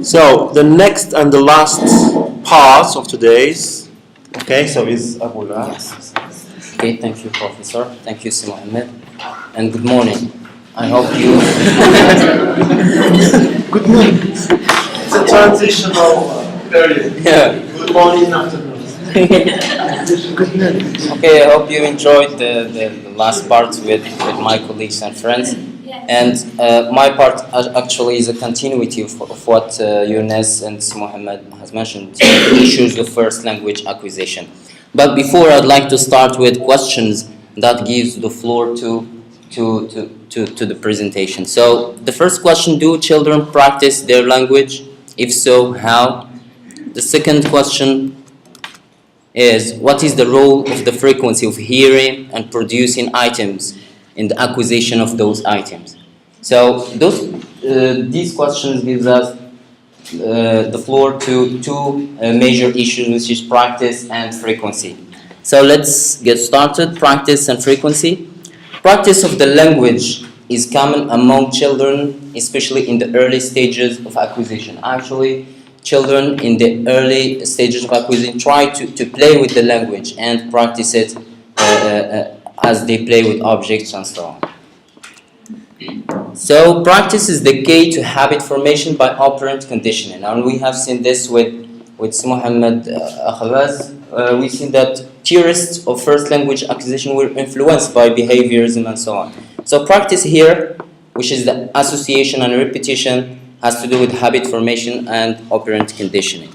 So the next and the last part of today's, okay, so is Aoula. Yes. Okay, thank you, Professor. Thank you, Si Mohammed. And good morning. I hope you... Good morning. It's a transitional period. Yeah. Good morning, afternoon. Good morning. Okay, I hope you enjoyed the last part with my colleagues and friends. And my part actually is a continuity of what Younes and Si Mohammed has mentioned, the issues of first language acquisition. But before, I'd like to start with questions that gives the floor to the presentation. So the first question, do children practice their language? If so, how? The second question is, what is the role of the frequency of hearing and producing items in the acquisition of those items? So these questions gives us the floor to two major issues, which is practice and frequency. So let's get started. Practice and frequency. Practice of the language is common among children, especially in the early stages of acquisition. Actually, children in the early stages of acquisition try to play with the language and practice it as they play with objects and so on. So practice is the key to habit formation by operant conditioning, and we have seen this with Mohammed Akhawaz. We've seen that theorists of first language acquisition were influenced by behaviorism and so on. So practice here, which is the association and repetition, has to do with habit formation and operant conditioning.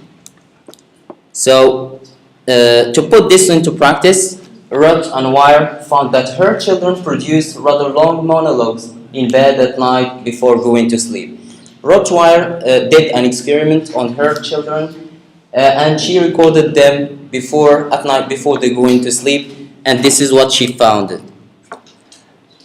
So to put this into practice, Rudd and Wire found that her children produced rather long monologues in bed at night before going to sleep. Rottweiler did an experiment on her children and she recorded them at night before they go into sleep, and this is what she found.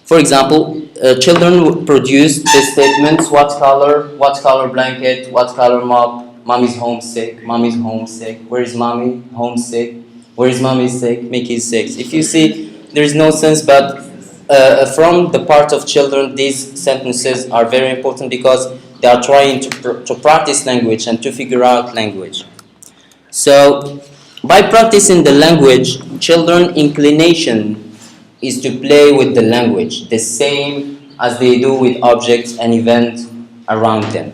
For example, children produced the statements, what color blanket, what color mop, mommy's homesick, where is mommy, homesick, where is mommy sick, Mickey's sick. If you see, there is no sense, but from the part of children, these sentences are very important because they are trying to practice language and to figure out language. So, by practicing the language, children's inclination is to play with the language, the same as they do with objects and events around them.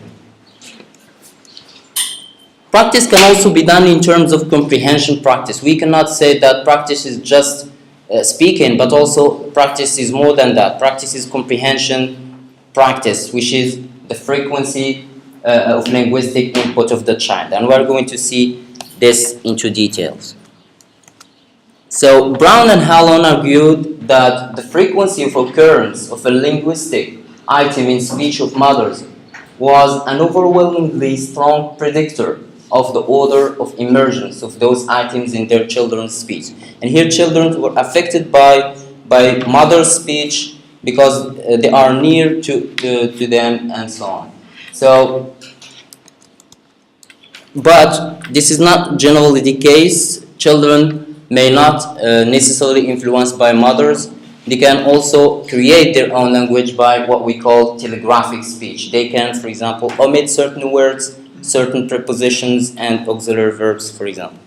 Practice can also be done in terms of comprehension practice. We cannot say that practice is just speaking, but also practice is more than that. Practice is comprehension practice, which is the frequency of linguistic input of the child. And we're going to see this into details. So Brown and Hallon argued that the frequency of occurrence of a linguistic item in speech of mothers was an overwhelmingly strong predictor of the order of emergence of those items in their children's speech. And here children were affected by mother's speech because they are near to them and so on. So, but this is not generally the case. Children may not necessarily influenced by mothers. They can also create their own language by what we call telegraphic speech. They can, for example, omit certain words, certain prepositions, and auxiliary verbs, for example.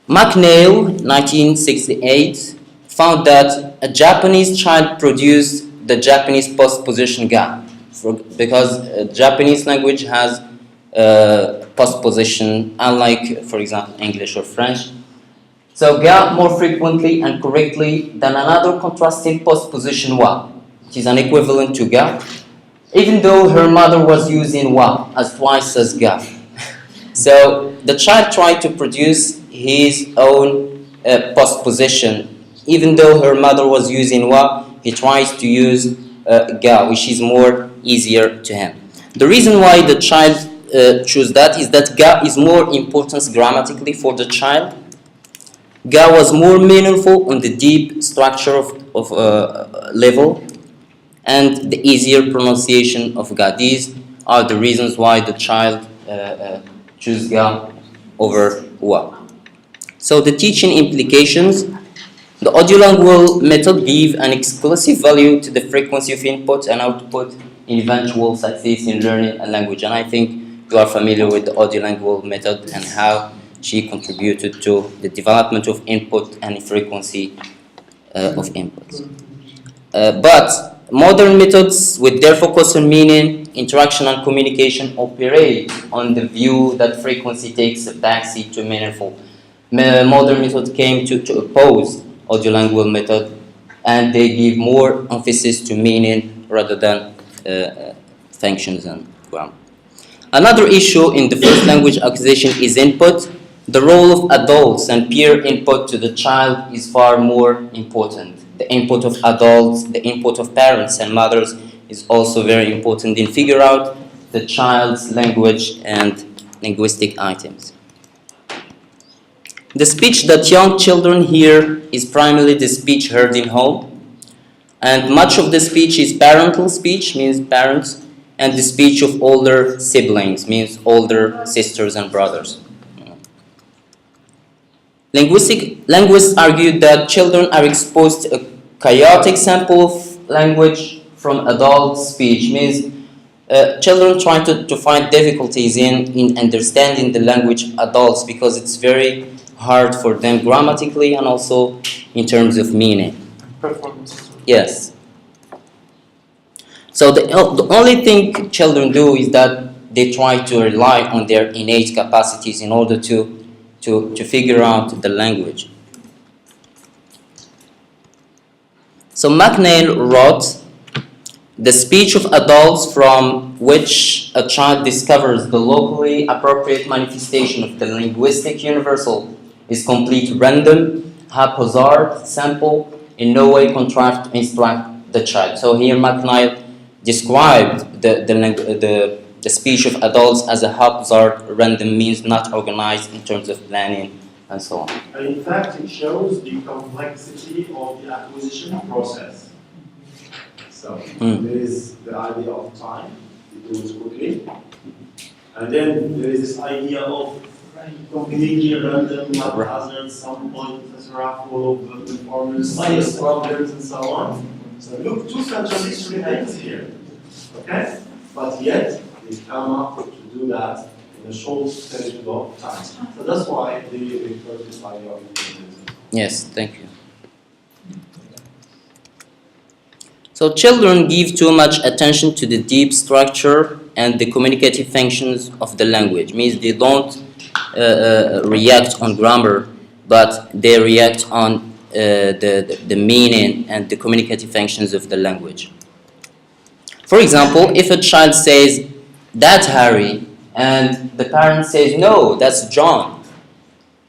McNeill, 1968, found that a Japanese child produced the Japanese postposition ga, because Japanese language has postposition, unlike, for example, English or French. So ga more frequently and correctly than another contrasting postposition wa, which is an equivalent to ga, even though her mother was using wa as twice as ga. So the child tried to produce his own postposition. Even though her mother was using wa, he tries to use ga, which is more easier to him. The reason why the child chose that is that ga is more important grammatically for the child. Ga was more meaningful on the deep structure of level, and the easier pronunciation of ga. These are the reasons why the child chose ga over wa. So the teaching implications. The audiolingual method gives an exclusive value to the frequency of input and output eventual success in learning a language. And I think you are familiar with the audiolingual method and how she contributed to the development of input and frequency of inputs. But modern methods, with their focus on meaning, interaction, and communication, operate on the view that frequency takes a backseat to meaningful. Modern methods came to oppose audiolingual method, and they give more emphasis to meaning rather than functions and grammar. Another issue in the first language acquisition is input. The role of adults and peer input to the child is far more important. The input of adults, the input of parents and mothers is also very important in figure out the child's language and linguistic items. The speech that young children hear is primarily the speech heard in home, and much of the speech is parental speech, means parents, and the speech of older siblings, means older sisters and brothers. Linguists argue that children are exposed to a chaotic sample of language from adult speech, means children try to find difficulties in understanding the language of adults because it's very hard for them grammatically and also in terms of meaning. Performance. Yes. So the only thing children do is that they try to rely on their innate capacities in order to figure out the language. So McNeill wrote, the speech of adults from which a child discovers the locally appropriate manifestation of the linguistic universal is complete random, haphazard sample, in no way contrast to instruct the child. So here McNeill described the speech of adults as a haphazard, random, means not organized in terms of planning and so on. And in fact, it shows the complexity of the acquisition process. So there is the idea of time, it goes quickly. And then there is this idea of completely random, haphazard, some point, etc., full of performance, problems, and so on. So look, two central things here. Okay? But yet, they come up to do that in a short period of time. So that's why they refer to this idea of intelligence. Yes, thank you. So children give too much attention to the deep structure and the communicative functions of the language. Means they don't react on grammar, but they react on the meaning and the communicative functions of the language. For example, if a child says, "That's Harry," and the parent says, "No, that's John,"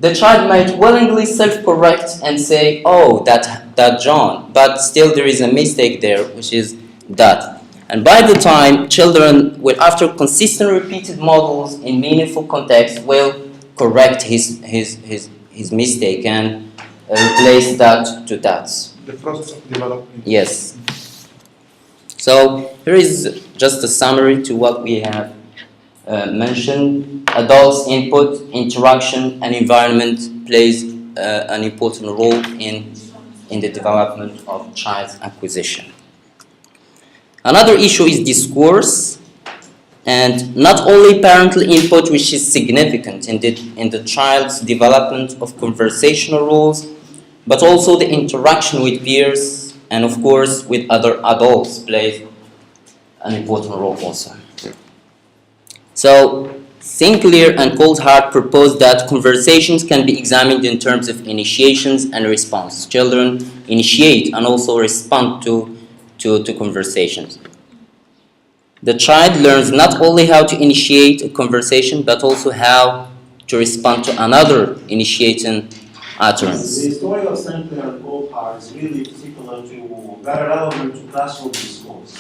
the child might willingly self-correct and say, "Oh, that John," but still there is a mistake there, which is that. And by the time children will, after consistent repeated models in meaningful context, will correct his mistake and replace that to that. The process of development. Yes. So here is just a summary to what we have mentioned. Adults' input, interaction, and environment plays an important role in the development of child's acquisition. Another issue is discourse, and not only parental input, which is significant in the child's development of conversational rules, but also the interaction with peers and of course with other adults plays an important role also. So Sinclair and Coulthard proposed that conversations can be examined in terms of initiations and response. Children initiate and also respond to conversations. The child learns not only how to initiate a conversation, but also how to respond to another initiating utterance. The story of Sinclair and Coulthard is really particular to, very relevant to classroom discourse.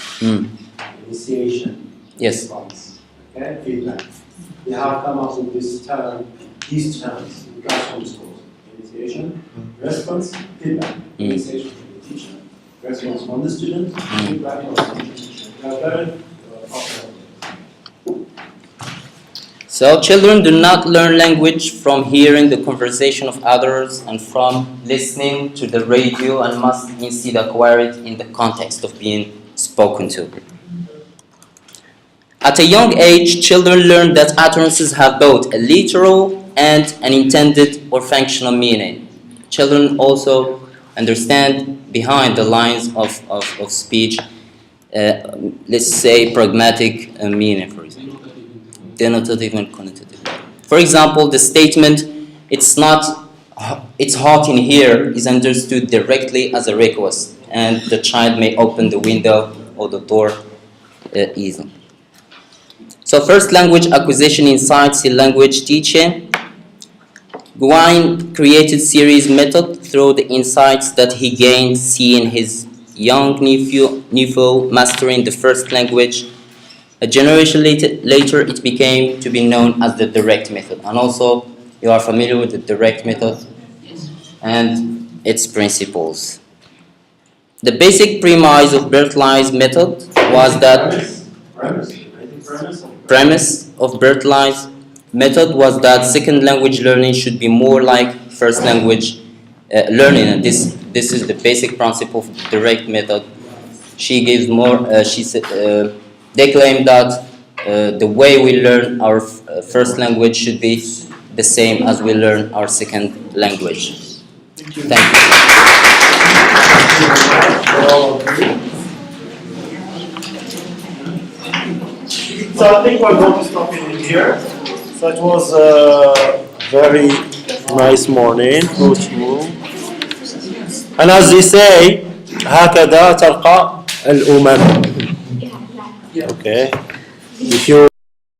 Initiation, Yes. response, okay, feedback. They have come up with this term, these terms in classroom discourse. Initiation, response, feedback. Initiation from the teacher, response from the student, feedback from the teacher. They are very popular. So children do not learn language from hearing the conversation of others and from listening to the radio, and must instead acquire it in the context of being spoken to. At a young age, children learn that utterances have both a literal and an intended or functional meaning. Children also understand behind the lines of speech, let's say pragmatic meaning, for example. Denotative and connotative. For example, the statement, it's hot in here, is understood directly as a request, and the child may open the window or the door easily. So first, language acquisition insights in language teaching. Gouin created series method through the insights that he gained seeing his young nephew mastering the first language. A generation later, it became to be known as the direct method. And also, you are familiar with the direct method and its principles. The basic premise of Bertline's method was that premise of Bertline's method was that second language learning should be more like first language learning, and this is the basic principle of the direct method. She gives more. They claim that the way we learn our first language should be the same as we learn our second language. Thank you. So I think we're going to stop in here. So it was a very nice morning. Go through. And as they say, هكذا ترقى الأمم. Okay. If you